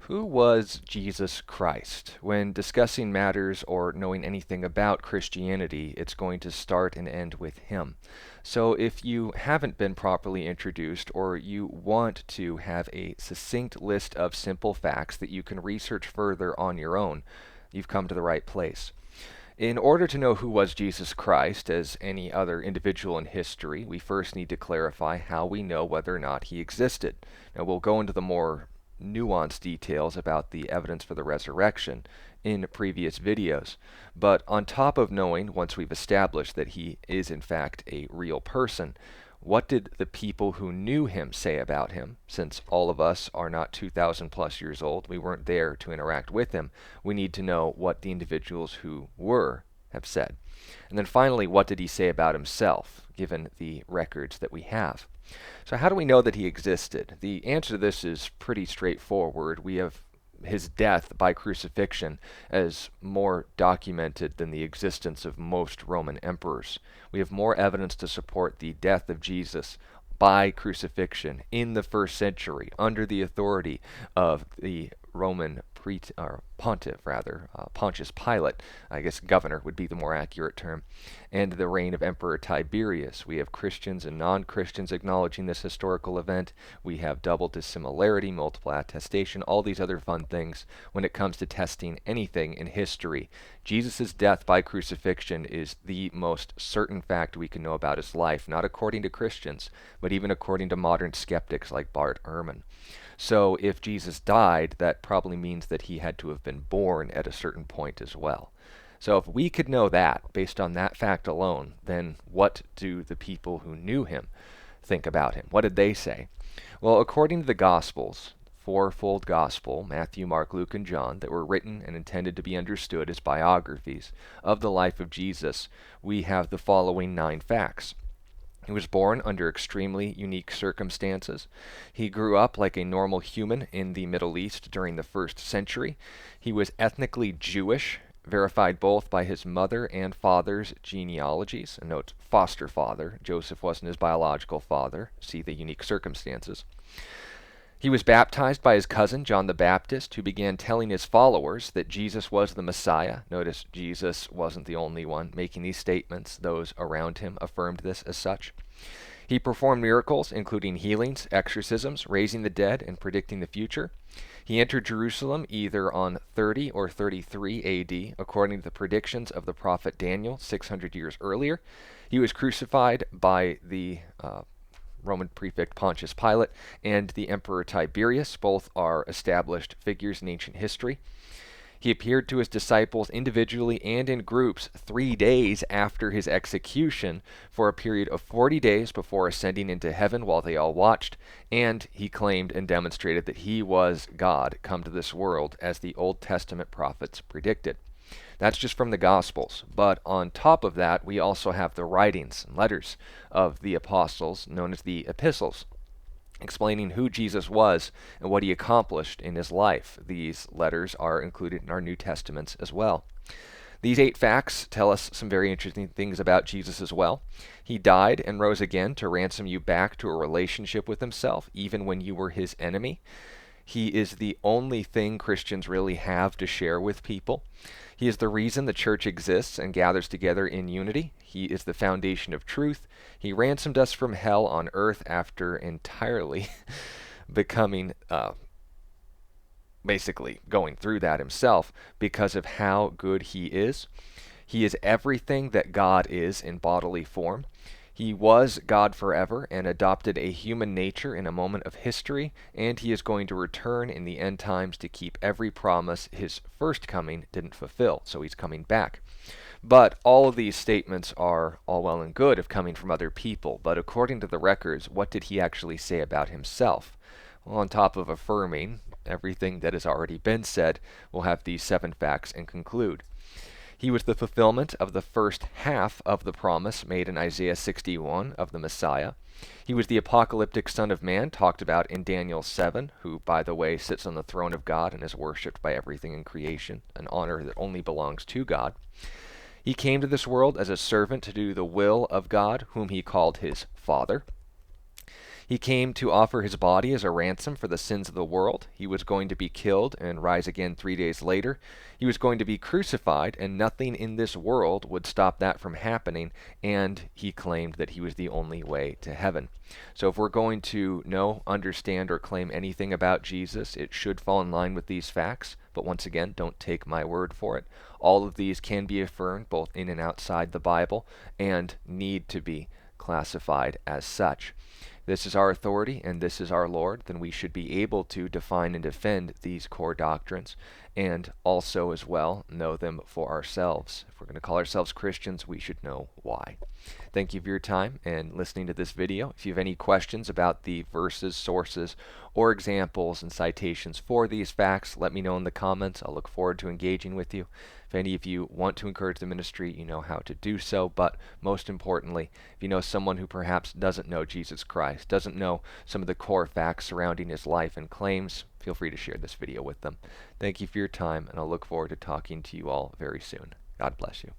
Who was Jesus Christ? When discussing matters or knowing anything about Christianity, it's going to start and end with him. So if you haven't been properly introduced or you want to have a succinct list of simple facts that you can research further on your own, you've come to the right place. In order to know who was Jesus Christ, as any other individual in history, we first need to clarify how we know whether or not he existed. Now, we'll go into the more nuanced details about the evidence for the resurrection in previous videos. But on top of knowing, once we've established that he is in fact a real person, what did the people who knew him say about him? Since all of us are not 2,000 plus years old, we weren't there to interact with him. We need to know what the individuals who were have said. And then finally, what did he say about himself, given the records that we have? So how do we know that he existed? The answer to this is pretty straightforward. We have his death by crucifixion as more documented than the existence of most Roman emperors. We have more evidence to support the death of Jesus by crucifixion in the first century under the authority of the Roman pontiff, Pontius Pilate, I guess governor would be the more accurate term, and the reign of Emperor Tiberius. We have Christians and non-Christians acknowledging this historical event. We have double dissimilarity, multiple attestation, all these other fun things when it comes to testing anything in history. Jesus' death by crucifixion is the most certain fact we can know about his life, not according to Christians, but even according to modern skeptics like Bart Ehrman. So if Jesus died, that probably means that he had to have been born at a certain point as well. So if we could know that based on that fact alone, then what do the people who knew him think about him? What did they say? Well, according to the Gospels, fourfold gospel, Matthew, Mark, Luke, and John, that were written and intended to be understood as biographies of the life of Jesus, we have the following 9 facts. He was born under extremely unique circumstances. He grew up like a normal human in the Middle East during the first century. He was ethnically Jewish, verified both by his mother and father's genealogies. And note, foster father. Joseph wasn't his biological father. See the unique circumstances. He was baptized by his cousin, John the Baptist, who began telling his followers that Jesus was the Messiah. Notice Jesus wasn't the only one making these statements. Those around him affirmed this as such. He performed miracles, including healings, exorcisms, raising the dead, and predicting the future. He entered Jerusalem either on 30 or 33 AD, according to the predictions of the prophet Daniel 600 years earlier. He was crucified by the Roman prefect Pontius Pilate and the Emperor Tiberius. Both are established figures in ancient history. He appeared to his disciples individually and in groups 3 days after his execution for a period of 40 days before ascending into heaven while they all watched, and he claimed and demonstrated that he was God come to this world as the Old Testament prophets predicted. That's just from the Gospels. But on top of that, we also have the writings and letters of the apostles, known as the epistles, explaining who Jesus was and what he accomplished in his life. These letters are included in our New Testaments as well. These 8 facts tell us some very interesting things about Jesus as well. He died and rose again to ransom you back to a relationship with himself, even when you were his enemy. He is the only thing Christians really have to share with people. He is the reason the church exists and gathers together in unity. He is the foundation of truth. He ransomed us from hell on earth after entirely becoming, basically going through that himself because of how good he is. He is everything that God is in bodily form. He was God forever and adopted a human nature in a moment of history, and he is going to return in the end times to keep every promise his first coming didn't fulfill, so he's coming back. But all of these statements are all well and good of coming from other people, but according to the records, what did he actually say about himself? Well, on top of affirming everything that has already been said, we'll have these 7 facts and conclude. He was the fulfillment of the first half of the promise made in Isaiah 61 of the Messiah. He was the apocalyptic Son of Man talked about in Daniel 7, who, by the way, sits on the throne of God and is worshipped by everything in creation, an honor that only belongs to God. He came to this world as a servant to do the will of God, whom he called his Father. He came to offer his body as a ransom for the sins of the world. He was going to be killed and rise again 3 days later. He was going to be crucified, and nothing in this world would stop that from happening. And he claimed that he was the only way to heaven. So if we're going to know, understand, or claim anything about Jesus, it should fall in line with these facts. But once again, don't take my word for it. All of these can be affirmed both in and outside the Bible and need to be classified as such. This is our authority and this is our Lord, then we should be able to define and defend these core doctrines and also as well know them for ourselves. If we're going to call ourselves Christians, we should know why. Thank you for your time and listening to this video. If you have any questions about the verses, sources, or examples and citations for these facts, let me know in the comments. I'll look forward to engaging with you. If any of you want to encourage the ministry, you know how to do so. But most importantly, if you know someone who perhaps doesn't know Jesus Christ, doesn't know some of the core facts surrounding his life and claims, feel free to share this video with them. Thank you for your time, and I'll look forward to talking to you all very soon. God bless you.